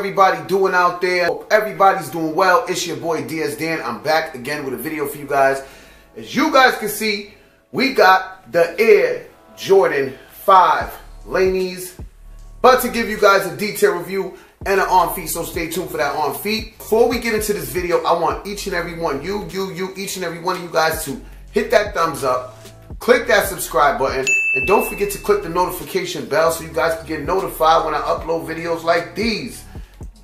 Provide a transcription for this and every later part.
everybody doing out there? Hope everybody's doing well. It's your boy DS Dan. I'm back again with a video for you guys. As you guys can see, we got the Air Jordan 5 Laneys. But to give you guys a detailed review and an on feet, so stay tuned for that on feet. Before we get into this video, I want each and every one, each and every one of you guys to hit that thumbs up, click that subscribe button, and don't forget to click the notification bell so you guys can get notified when I upload videos like these.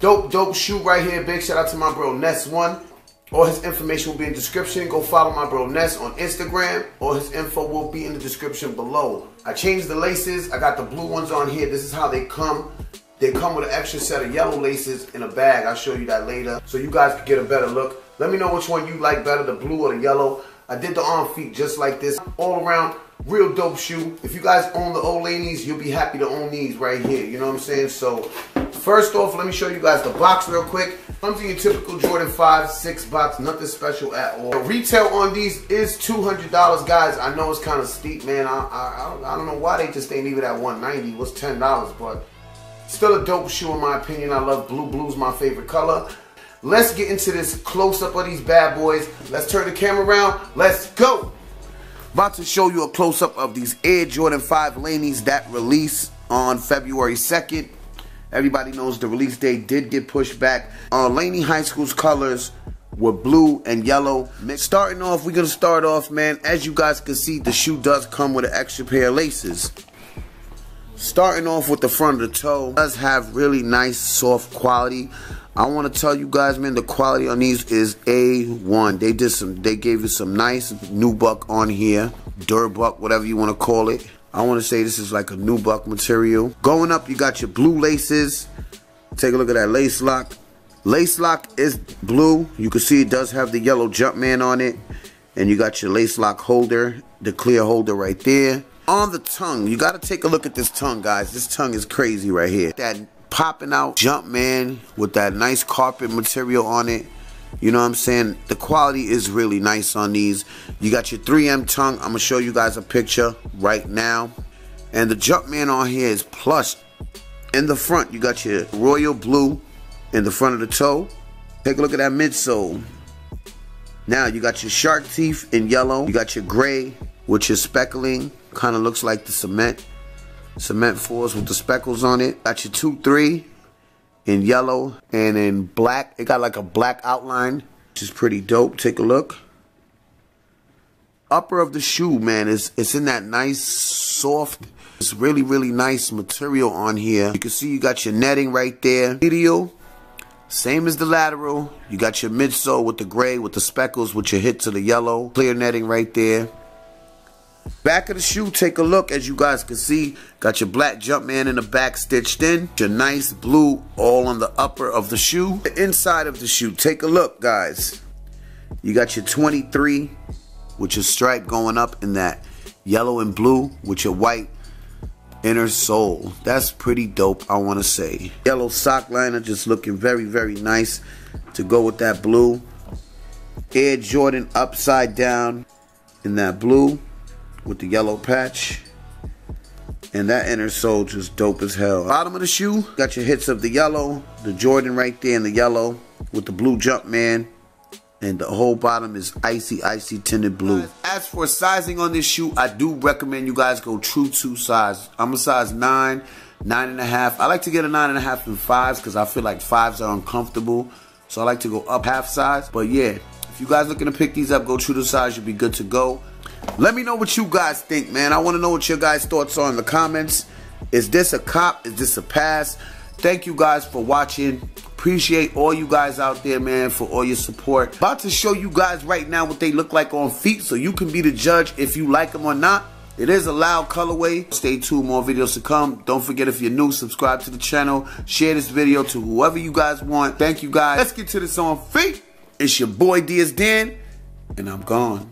Dope shoe right here. Big shout out to my bro Ness1. All his information will be in the description. Go follow my bro Ness on Instagram. All his info will be in the description below. I changed the laces. I got the blue ones on here. This is how they come. They come with an extra set of yellow laces in a bag. I'll show you that later so you guys can get a better look. Let me know which one you like better, the blue or the yellow. I did the on feet just like this. All around, real dope shoe. If you guys own the old Laneys, you'll be happy to own these right here. You know what I'm saying? So first off, let me show you guys the box real quick. Comes in your typical Jordan 5, 6 box, nothing special at all. The retail on these is $200, guys. I know it's kind of steep, man. I don't know why they just ain't leave it at $190. It was $10, but still a dope shoe in my opinion. I love blue. Blue's my favorite color. Let's get into this close-up of these bad boys. Let's turn the camera around. Let's go. About to show you a close-up of these Air Jordan 5 Laneys that release on February 2nd. Everybody knows the release date did get pushed back. Laney High School's colors were blue and yellow. Starting off, we're going to start off, man. As you guys can see, the shoe does come with an extra pair of laces. Starting off with the front of the toe. It does have really nice, soft quality. I want to tell you guys, man, the quality on these is A1. They gave you some nice nubuck on here. Durbuck, whatever you want to call it. I want to say this is like a nubuck material. Going up, you got your blue laces. Take a look at that lace lock. Lace lock is blue. You can see it does have the yellow Jumpman on it. And you got your lace lock holder, the clear holder right there. On the tongue, you got to take a look at this tongue, guys. This tongue is crazy right here. That popping out Jumpman with that nice carpet material on it. You know what I'm saying? The quality is really nice on these. You got your 3M tongue. I'm going to show you guys a picture right now. And the Jumpman on here is plush. In the front, you got your royal blue in the front of the toe. Take a look at that midsole. Now, you got your shark teeth in yellow. You got your gray with your speckling. Kind of looks like the cement fours with the speckles on it. Got your 2-3 in yellow and in black. It got like a black outline, which is pretty dope. Take a look. Upper of the shoe, man, it's in that nice soft, it's really nice material on here. You can see you got your netting right there. Medial, same as the lateral. You got your midsole with the gray with the speckles with your hits of the yellow. Clear netting right there. Back of the shoe, take a look. As you guys can see, got your black Jumpman in the back stitched in. Your nice blue all on the upper of the shoe. The inside of the shoe, take a look, guys. You got your 23 with your stripe going up in that yellow and blue with your white inner sole. That's pretty dope, I want to say. Yellow sock liner just looking very nice to go with that blue. Air Jordan upside down in that blue with the yellow patch, and that inner sole just dope as hell. Bottom of the shoe, got your hits of the yellow, the Jordan right there in the yellow with the blue Jumpman, and the whole bottom is icy tinted blue. As for sizing on this shoe, I do recommend you guys go true to size. I'm a size 9, 9.5. I like to get a 9.5 in 5s because I feel like 5s are uncomfortable, so I like to go up half size. But yeah, if you guys looking to pick these up, go true to size, you'll be good to go. Let me know what you guys think, man. I want to know what your guys' thoughts are in the comments. Is this a cop? Is this a pass? Thank you guys for watching. Appreciate all you guys out there, man, for all your support. About to show you guys right now what they look like on feet so you can be the judge if you like them or not. It is a loud colorway. Stay tuned, more videos to come. Don't forget, if you're new, subscribe to the channel. Share this video to whoever you guys want. Thank you guys. Let's get to this on feet. It's your boy DS Dan, and I'm gone.